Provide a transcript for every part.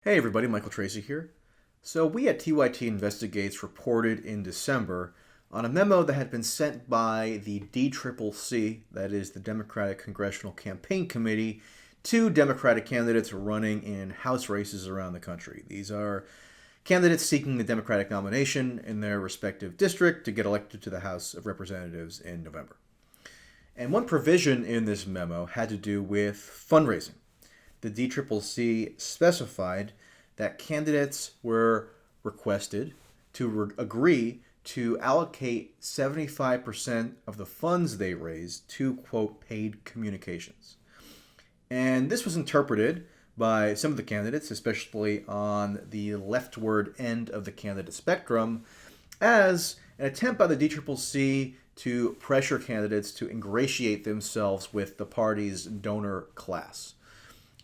Hey everybody, Michael Tracey here. So we at TYT Investigates reported in December on a memo that had been sent by the DCCC, that is the Democratic Congressional Campaign Committee, to Democratic candidates running in House races around the country. These are candidates seeking the Democratic nomination in their respective district to get elected to the House of Representatives in November. And one provision in this memo had to do with fundraising. The DCCC specified that candidates were requested to agree to allocate 75% of the funds they raised to, quote, paid communications. And this was interpreted by some of the candidates, especially on the leftward end of the candidate spectrum, as an attempt by the DCCC to pressure candidates to ingratiate themselves with the party's donor class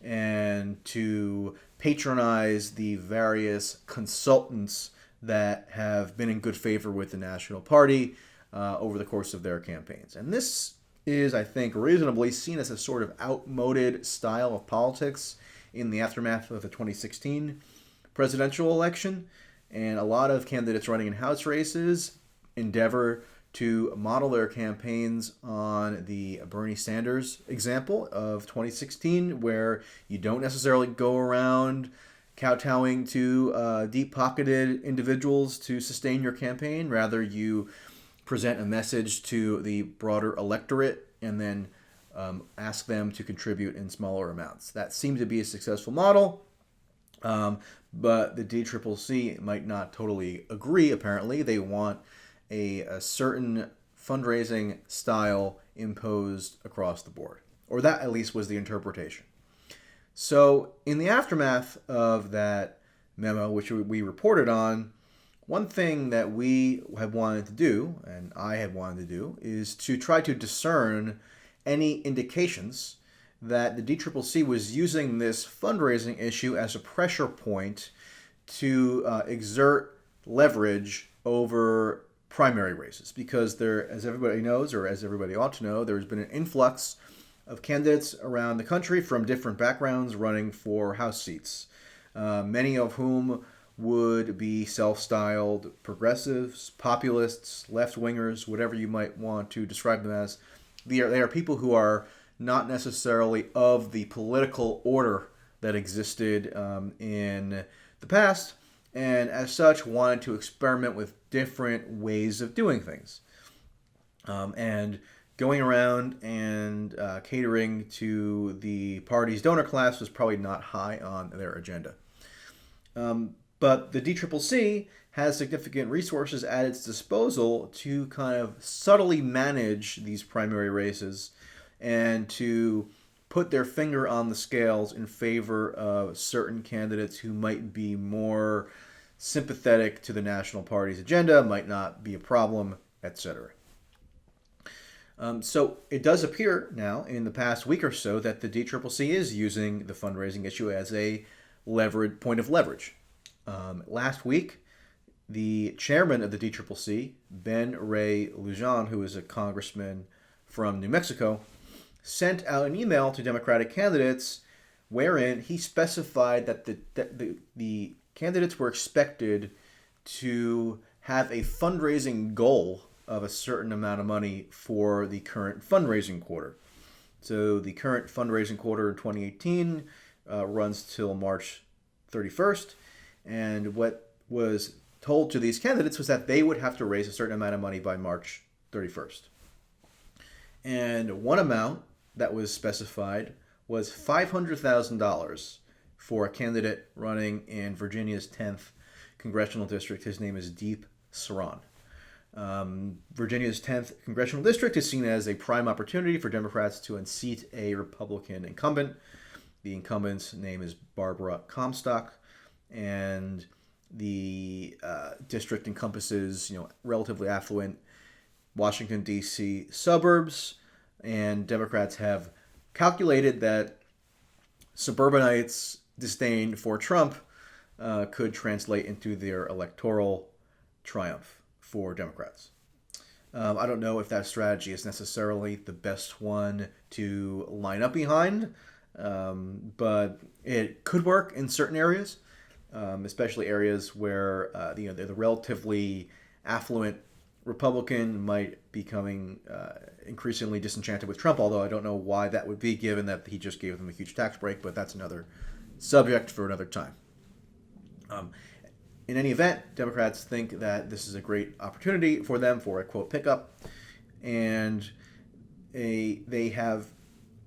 and to patronize the various consultants that have been in good favor with the National Party over the course of their campaigns. And this is, I think, reasonably seen as a sort of outmoded style of politics in the aftermath of the 2016 presidential election. And a lot of candidates running in House races endeavor to model their campaigns on the Bernie Sanders example of 2016, where you don't necessarily go around kowtowing to deep-pocketed individuals to sustain your campaign. Rather, you present a message to the broader electorate and then ask them to contribute in smaller amounts. That seemed to be a successful model, but the DCCC might not totally agree, apparently. They want a certain fundraising style imposed across the board. Or that at least was the interpretation. So in the aftermath of that memo, which we reported on, one thing that we have wanted to do, and I had wanted to do, is to try to discern any indications that the DCCC was using this fundraising issue as a pressure point to exert leverage over primary races, because there, as everybody knows, or as everybody ought to know, there's been an influx of candidates around the country from different backgrounds running for House seats, many of whom would be self-styled progressives, populists, left-wingers, whatever you might want to describe them as. They are people who are not necessarily of the political order that existed in the past, and as such wanted to experiment with different ways of doing things. And going around and catering to the party's donor class was probably not high on their agenda. But the DCCC has significant resources at its disposal to kind of subtly manage these primary races and to put their finger on the scales in favor of certain candidates who might be more sympathetic to the National Party's agenda, might not be a problem, etc. So it does appear now, in the past week or so, that the DCCC is using the fundraising issue as a point of leverage. Last week, the chairman of the DCCC, Ben Ray Lujan, who is a congressman from New Mexico, sent out an email to Democratic candidates wherein he specified that the candidates were expected to have a fundraising goal of a certain amount of money for the current fundraising quarter. So the current fundraising quarter in 2018 runs till March 31st. And what was told to these candidates was that they would have to raise a certain amount of money by March 31st. And one amount that was specified was $500,000 for a candidate running in Virginia's 10th congressional district. His name is Deep Saran. Virginia's 10th congressional district is seen as a prime opportunity for Democrats to unseat a Republican incumbent. The incumbent's name is Barbara Comstock, and the district encompasses, relatively affluent Washington, D.C. suburbs, and Democrats have calculated that suburbanites' disdain for Trump could translate into their electoral triumph for Democrats. I don't know if that strategy is necessarily the best one to line up behind, but it could work in certain areas. especially areas where the relatively affluent Republican might be becoming increasingly disenchanted with Trump, although I don't know why that would be, given that he just gave them a huge tax break, but that's another subject for another time. In any event, Democrats think that this is a great opportunity for them for a, quote, pickup, and they have,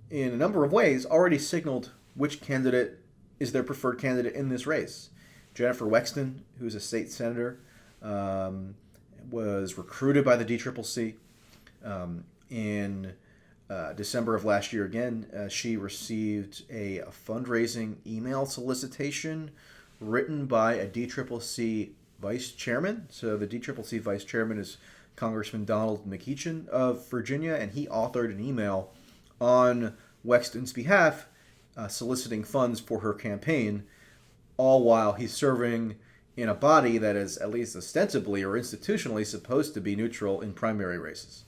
in a number of ways, already signaled which candidate is their preferred candidate in this race. Jennifer Wexton, who's a state senator, was recruited by the DCCC in December of last year. Again, she received a fundraising email solicitation written by a DCCC vice chairman. So the DCCC vice chairman is Congressman Donald McEachin of Virginia, and he authored an email on Wexton's behalf soliciting funds for her campaign, all while he's serving in a body that is at least ostensibly or institutionally supposed to be neutral in primary races.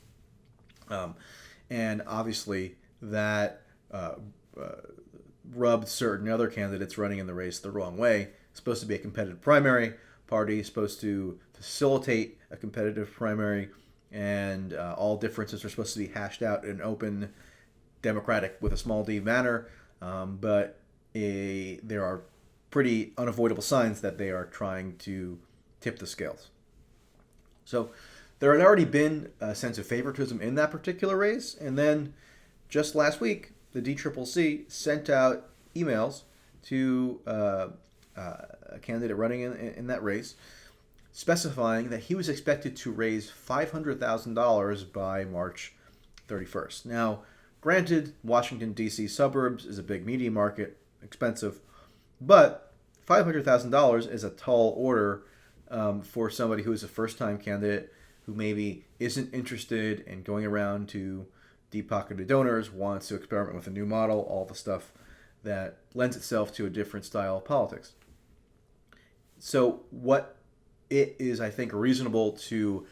And obviously that rubbed certain other candidates running in the race the wrong way. It's supposed to be a competitive primary. Party is supposed to facilitate a competitive primary, and all differences are supposed to be hashed out in an open, democratic with a small d manner. But there are pretty unavoidable signs that they are trying to tip the scales. So there had already been a sense of favoritism in that particular race, and then just last week, the DCCC sent out emails to a candidate running in that race, specifying that he was expected to raise $500,000 by March 31st. Now, granted, Washington, D.C. suburbs is a big media market, expensive, but $500,000 is a tall order for somebody who is a first-time candidate who maybe isn't interested in going around to deep-pocketed donors, wants to experiment with a new model, all the stuff that lends itself to a different style of politics. So what it is, I think, reasonable to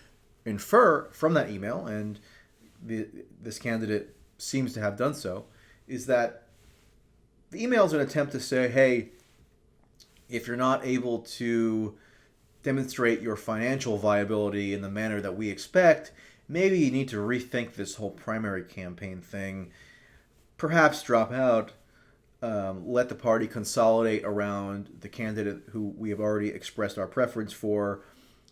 infer from that email, and this candidate seems to have done so, is that the email is an attempt to say, hey, if you're not able to demonstrate your financial viability in the manner that we expect, maybe you need to rethink this whole primary campaign thing, perhaps drop out, let the party consolidate around the candidate who we have already expressed our preference for,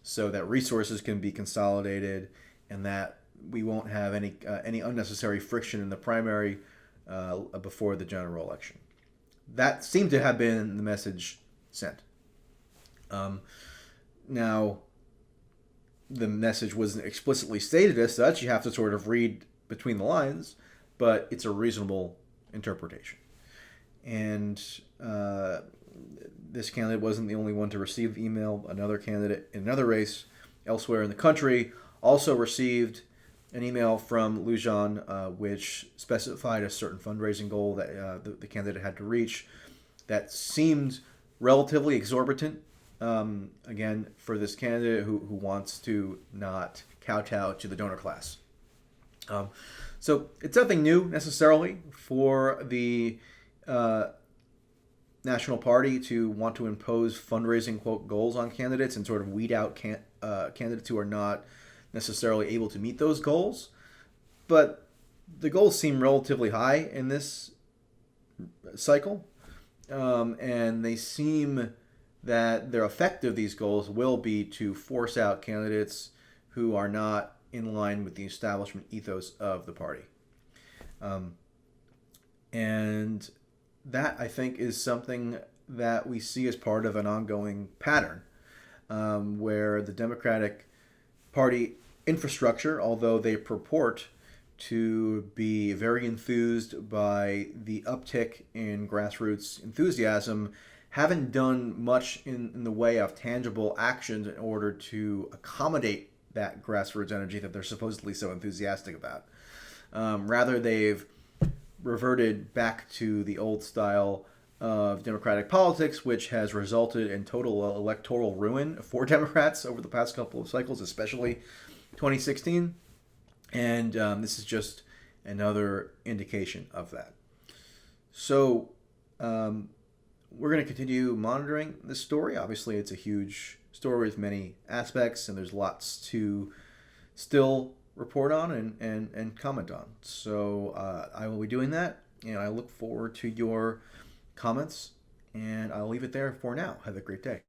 so that resources can be consolidated and that we won't have any unnecessary friction in the primary before the general election. That seemed to have been the message sent. Now, the message wasn't explicitly stated as such. You have to sort of read between the lines, but it's a reasonable interpretation. And this candidate wasn't the only one to receive the email. Another candidate in another race elsewhere in the country also received an email from Lujan, which specified a certain fundraising goal that the candidate had to reach that seemed relatively exorbitant, again, for this candidate who wants to not kowtow to the donor class. So it's nothing new necessarily for the National Party to want to impose fundraising, quote, goals on candidates and sort of weed out candidates who are not necessarily able to meet those goals. But the goals seem relatively high in this cycle, and they seem that their effect of these goals will be to force out candidates who are not in line with the establishment ethos of the party. And that, I think, is something that we see as part of an ongoing pattern, where the Democratic Party infrastructure, although they purport to be very enthused by the uptick in grassroots enthusiasm, haven't done much in the way of tangible actions in order to accommodate that grassroots energy that they're supposedly so enthusiastic about. Rather, they've reverted back to the old style of Democratic politics, which has resulted in total electoral ruin for Democrats over the past couple of cycles, especially 2016. And this is just another indication of that. So we're going to continue monitoring this story. Obviously, it's a huge story with many aspects, and there's lots to still report on and comment on. So I will be doing that, and I look forward to your comments, and I'll leave it there for now. Have a great day.